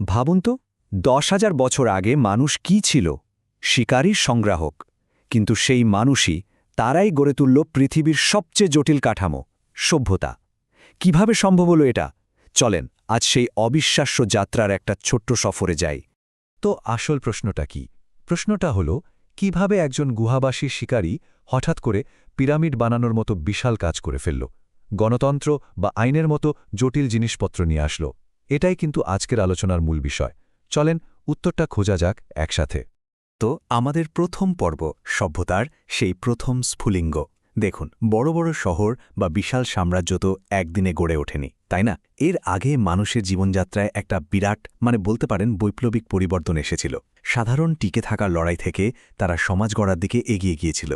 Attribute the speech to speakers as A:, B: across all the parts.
A: ভাবুন তো 10,000 বছর আগে মানুষ কি ছিল? শিকারী সংগ্রাহক। কিন্তু সেই মানুষই তারাই গড়ে তুলল পৃথিবীর সবচেয়ে জটিল কাঠামো, সভ্যতা। কিভাবে সম্ভব হলো এটা? চলেন আজ সেই অবিশ্বাস্য যাত্রার একটা ছোট্ট সফরে যাই।
B: তো আসল প্রশ্নটা কি? প্রশ্নটা হলো কিভাবে একজন গুহাবাসী শিকারী হঠাৎ করে পিরামিড বানানোর মতো বিশাল কাজ করে ফেলল, গণতন্ত্র বা আইনের মতো জটিল জিনিসপত্র নিয়ে আসলো। এটাই কিন্তু আজকের আলোচনার মূল বিষয়। চলেন উত্তরটা খোঁজা যাক একসাথে।
A: তো আমাদের প্রথম পর্ব, সভ্যতার সেই প্রথম স্ফুলিঙ্গ। দেখুন, বড় বড় শহর বা বিশাল সাম্রাজ্য তো একদিনে গড়ে ওঠেনি, তাই না? এর আগে মানুষের জীবনযাত্রায় একটা বিরাট, বলতে পারেন বৈপ্লবিক পরিবর্তন এসেছিল। সাধারণ টিকে থাকার লড়াই থেকে তারা সমাজ গড়ার দিকে এগিয়ে গিয়েছিল।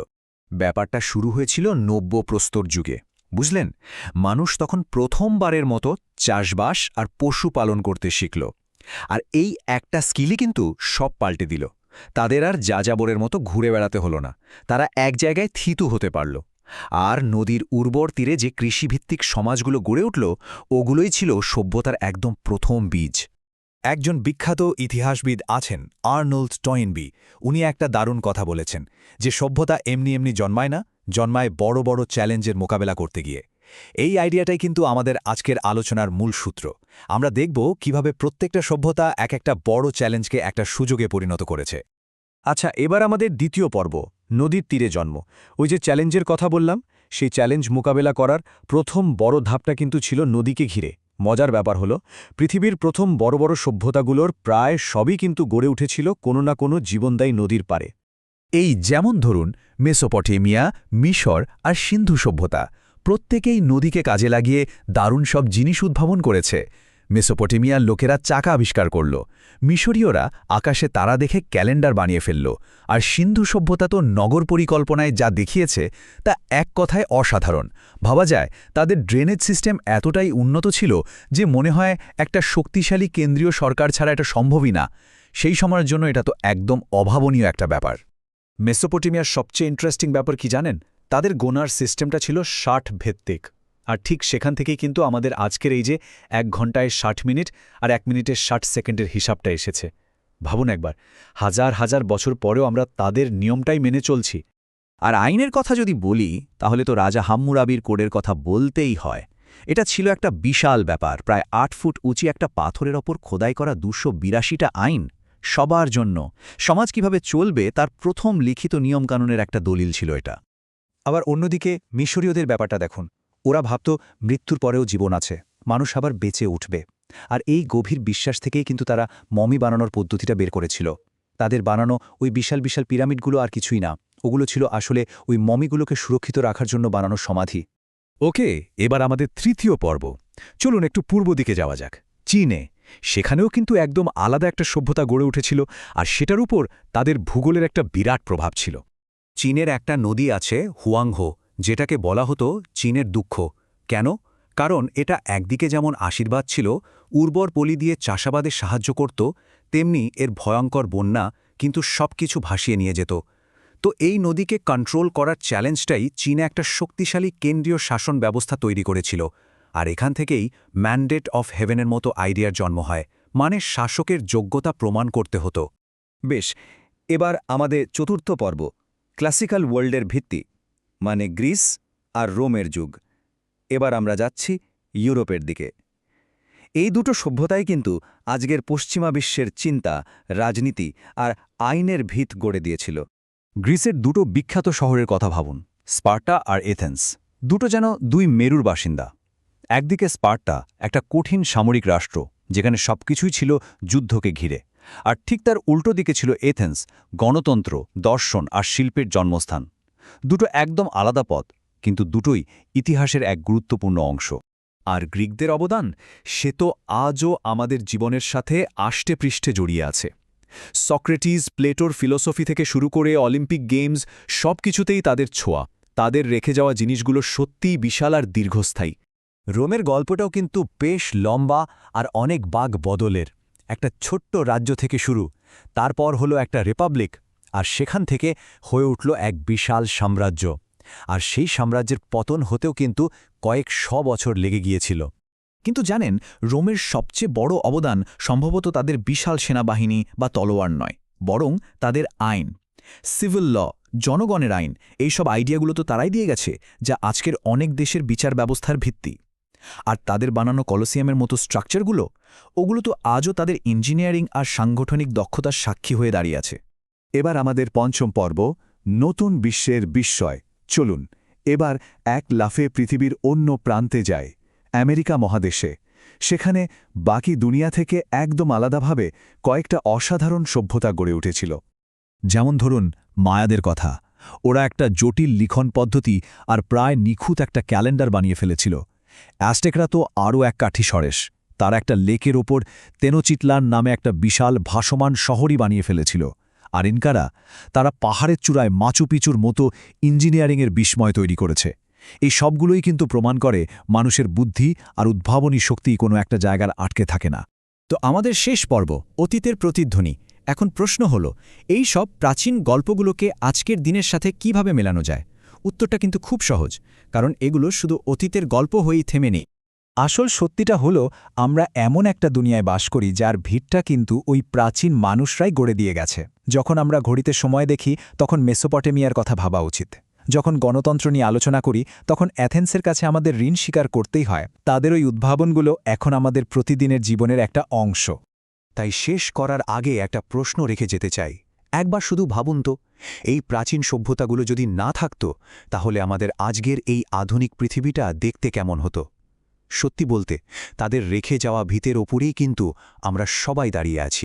A: ব্যাপারটা শুরু হয়েছিল নব্য প্রস্তর যুগে, বুঝলেন? মানুষ তখন প্রথমবারের মতো চাষবাস আর পশুপালন করতে শিখল। আর এই একটা স্কিলই কিন্তু সব পাল্টে দিল। তাদের আর যাযাবরের মতো ঘুরে বেড়াতে হলো না, তারা এক জায়গায় থিতু হতে পারল। আর নদীর উর্বর তীরে যে কৃষিভিত্তিক সমাজগুলো গড়ে উঠল, ওগুলোই ছিল সভ্যতার একদম প্রথম বীজ। একজন বিখ্যাত ইতিহাসবিদ আছেন, আর্নল্ড টয়েনবি। উনি একটা দারুণ কথা বলেছেন যে সভ্যতা এমনি এমনি জন্মায় না, জন্মায় বড় বড় চ্যালেঞ্জের মোকাবেলা করতে গিয়ে। এই আইডিয়াটাই কিন্তু আমাদের আজকের আলোচনার মূল সূত্র। আমরা দেখব কিভাবে প্রত্যেকটা সভ্যতা এক একটা বড় চ্যালেঞ্জকে একটা সুযোগে পরিণত করেছে। আচ্ছা, এবার আমাদের দ্বিতীয় পর্ব, নদীর তীরে জন্ম। ওই যে চ্যালেঞ্জের কথা বললাম, সেই চ্যালেঞ্জ মোকাবেলা করার প্রথম বড় ধাপটা কিন্তু ছিল নদীকে ঘিরে। মজার ব্যাপার হলো, পৃথিবীর প্রথম বড় বড় সভ্যতাগুলোর প্রায় সবই কিন্তু গড়ে উঠেছিল কোনো না কোনো জীবনদায়ী নদীর পারে। এই যেমন ধরুন মেসোপটেমিয়া, মিশর আর সিন্ধু সভ্যতা, প্রত্যেকেই নদীকে কাজে লাগিয়ে দারুণ সব জিনিস উদ্ভাবন করেছে। মেসোপটেমিয়ার লোকেরা চাকা আবিষ্কার করল, মিশরীয়রা আকাশে তারা দেখে ক্যালেন্ডার বানিয়ে ফেলল, আর সিন্ধু সভ্যতা তো নগর পরিকল্পনায় যা দেখিয়েছে তা এক কথায় অসাধারণ। ভাবা যায় তাদের ড্রেনেজ সিস্টেম এতটাই উন্নত ছিল যে মনে হয় একটা শক্তিশালী কেন্দ্রীয় সরকার ছাড়া এটা সম্ভবই না। সেই সময়ের জন্য এটা তো একদম অভাবনীয় একটা ব্যাপার। মেসোপটেমিয়ার সবচেয়ে ইন্টারেস্টিং ব্যাপার কি জানেন? তাদের গোনার সিস্টেমটা ছিল 60 ভিত্তিক। আর ঠিক সেখান থেকেই কিন্তু আমাদের আজকের এই যে 1 ঘন্টায় 60 মিনিট আর 1 মিনিটে 60 সেকেন্ডের হিসাবটা এসেছে। ভাবুন একবার, হাজার হাজার বছর পরেও আমরা তাদের নিয়মটাই মেনে চলছি। আর আইনের কথা যদি বলি, তাহলে তো রাজা হাম্মুরাবির কোডের কথা বলতেই হয়। এটা ছিল একটা বিশাল ব্যাপার, প্রায় 8 ফুট উঁচি একটা পাথরের ওপর খোদাই করা 282টা আইন। সবার জন্য সমাজ কিভাবে চলবে তার প্রথম লিখিত নিয়মকানুনের একটা দলিল ছিল এটা। আবার অন্যদিকে মিশরীয়দের ব্যাপারটা দেখুন। ওরা ভাবত মৃত্যুর পরেও জীবন আছে, মানুষ আবার বেঁচে উঠবে। আর এই গভীর বিশ্বাস থেকেই কিন্তু তারা মমি বানানোর পদ্ধতিটা বের করেছিল। তাদের বানানো ওই বিশাল বিশাল পিরামিডগুলো আর কিছুই না, ওগুলো ছিল আসলে ওই মমিগুলোকে সুরক্ষিত রাখার জন্য বানানো সমাধি। ওকে, এবার আমাদের তৃতীয় পর্ব। চলুন একটু পূর্ব দিকে যাওয়া যাক, চীনে। সেখানেও কিন্তু একদম আলাদা একটা সভ্যতা গড়ে উঠেছিল, আর সেটার উপর তাদের ভূগোলের একটা বিরাট প্রভাব ছিল। চীনের একটা নদী আছে, হুয়াংহো, যেটাকে বলা হতো চীনের দুঃখ। কেন? কারণ এটা একদিকে যেমন আশীর্বাদ ছিল, উর্বর পলি দিয়ে চাষাবাদে সাহায্য করত, তেমনি এর ভয়ঙ্কর বন্যা কিন্তু সবকিছু ভাসিয়ে নিয়ে যেত। তো এই নদীকে কন্ট্রোল করার চ্যালেঞ্জটাই চীনে একটা শক্তিশালী কেন্দ্রীয় শাসন ব্যবস্থা তৈরি করেছিল। আর এখান থেকেই ম্যান্ডেট অফ হেভেনের মতো আইডিয়ার জন্ম হয়, মানে শাসকের যোগ্যতা প্রমাণ করতে হতো। বেশ, এবার আমাদের চতুর্থ পর্ব, ক্লাসিক্যাল ওয়ার্ল্ডের ভিত্তি, মানে গ্রিস আর রোমের যুগ। এবার আমরা যাচ্ছি ইউরোপের দিকে। এই দুটো সভ্যতাই কিন্তু আজকের পশ্চিমা বিশ্বের চিন্তা, রাজনীতি আর আইনের ভিত গড়ে দিয়েছিল। গ্রিসের দুটো বিখ্যাত শহরের কথা ভাবুন, স্পার্টা আর এথেন্স। দুটো যেন দুই মেরুর বাসিন্দা। একদিকে স্পার্টা, একটা কঠিন সামরিক রাষ্ট্র যেখানে সবকিছুই ছিল যুদ্ধকে ঘিরে, আর ঠিক তার উল্টো দিকে ছিল এথেন্স, গণতন্ত্র, দর্শন আর শিল্পের জন্মস্থান। দুটো একদম আলাদা পথ, কিন্তু দুটোই ইতিহাসের এক গুরুত্বপূর্ণ অংশ। আর গ্রিকদের অবদান, সে তো আজও আমাদের জীবনের সাথে আষ্টে পৃষ্ঠে জড়িয়ে আছে। সক্রেটিস, প্লেটোর ফিলোসফি থেকে শুরু করে অলিম্পিক গেমস, সব কিছুতেই তাদের ছোঁয়া। তাদের রেখে যাওয়া জিনিসগুলো সত্যিই বিশাল আর দীর্ঘস্থায়ী। রোমের গল্পটাও কিন্তু বেশ লম্বা আর অনেক বাগ বদলের। একটা ছোট্ট রাজ্য থেকে শুরু, তারপর হলো একটা রিপাবলিক, আর সেখান থেকে হয়ে উঠল এক বিশাল সাম্রাজ্য। আর সেই সাম্রাজ্যের পতন হতেও কিন্তু কয়েক শ বছর লেগে গিয়েছিল।
C: কিন্তু জানেন, রোমের সবচেয়ে বড় অবদান সম্ভবত তাদের বিশাল সেনাবাহিনী বা তলোয়ার নয়, বরং তাদের আইন, সিভিল ল, জনগণের আইন। এইসব আইডিয়াগুলো তো তারাই দিয়ে গেছে, যা আজকের অনেক দেশের বিচার ব্যবস্থার ভিত্তি। আর তাদের বানানো কলোসিয়ামের মতো স্ট্রাকচারগুলো, ওগুলো তো আজও তাদের ইঞ্জিনিয়ারিং আর সাংগঠনিক দক্ষতার সাক্ষী হয়ে দাঁড়িয়ে আছে।
B: এবার আমাদের পঞ্চম পর্ব, নতুন বিশ্বের বিস্ময়। চলুন এবার এক লাফে পৃথিবীর অন্য প্রান্তে যায়, আমেরিকা মহাদেশে। সেখানে বাকি দুনিয়া থেকে একদম আলাদাভাবে কয়েকটা অসাধারণ সভ্যতা গড়ে উঠেছিল।
A: যেমন ধরুন মায়াদের কথা। ওরা একটা জটিল লিখন পদ্ধতি আর প্রায় নিখুঁত একটা ক্যালেন্ডার বানিয়ে ফেলেছিল। অ্যাজটেকরা তো আরও এক কাঠি সরেস। তারা একটা লেকের ওপর তেনোচিটলান নামে একটা বিশাল ভাসমান শহরই বানিয়ে ফেলেছিল। আর ইনকারা, তারা পাহাড়ের চূড়ায় মাচু পিচুর মতো ইঞ্জিনিয়ারিংয়ের বিস্ময় তৈরি করেছে। এই সবগুলোই কিন্তু প্রমাণ করে মানুষের বুদ্ধি আর উদ্ভাবনী শক্তি কোনো একটা জায়গার আটকে থাকে না।
C: তো আমাদের শেষ পর্ব, অতীতের প্রতিধ্বনি। এখন প্রশ্ন হল, এই সব প্রাচীন গল্পগুলোকে আজকের দিনের সাথে কিভাবে মেলানো যায়? উত্তরটা কিন্তু খুব সহজ, কারণ এগুলো শুধু অতীতের গল্প হয়েই থেমে নেই।
D: আসল সত্যিটা হলো, আমরা এমন একটা দুনিয়ায় বাস করি যার ভিতটা কিন্তু ওই প্রাচীন মানুষরাই গড়ে দিয়ে গেছে। যখন আমরা ঘড়িতে সময় দেখি, তখন মেসোপটেমিয়ার কথা ভাবা উচিত। যখন গণতন্ত্র নিয়ে আলোচনা করি, তখন অ্যাথেন্সের কাছে আমাদের ঋণ স্বীকার করতেই হয়। তাদের ওই উদ্ভাবনগুলো এখন আমাদের প্রতিদিনের জীবনের একটা অংশ।
B: তাই শেষ করার আগে একটা প্রশ্ন রেখে যেতে চাই। একবার শুধু ভাবুন তো, এই প্রাচীন সভ্যতাগুলো যদি না থাকত, তাহলে আমাদের আজকের এই আধুনিক পৃথিবীটা দেখতে কেমন হতো? সত্যি বলতে, তাদের রেখে যাওয়া ভিতের ওপরেই কিন্তু আমরা সবাই দাঁড়িয়ে আছি।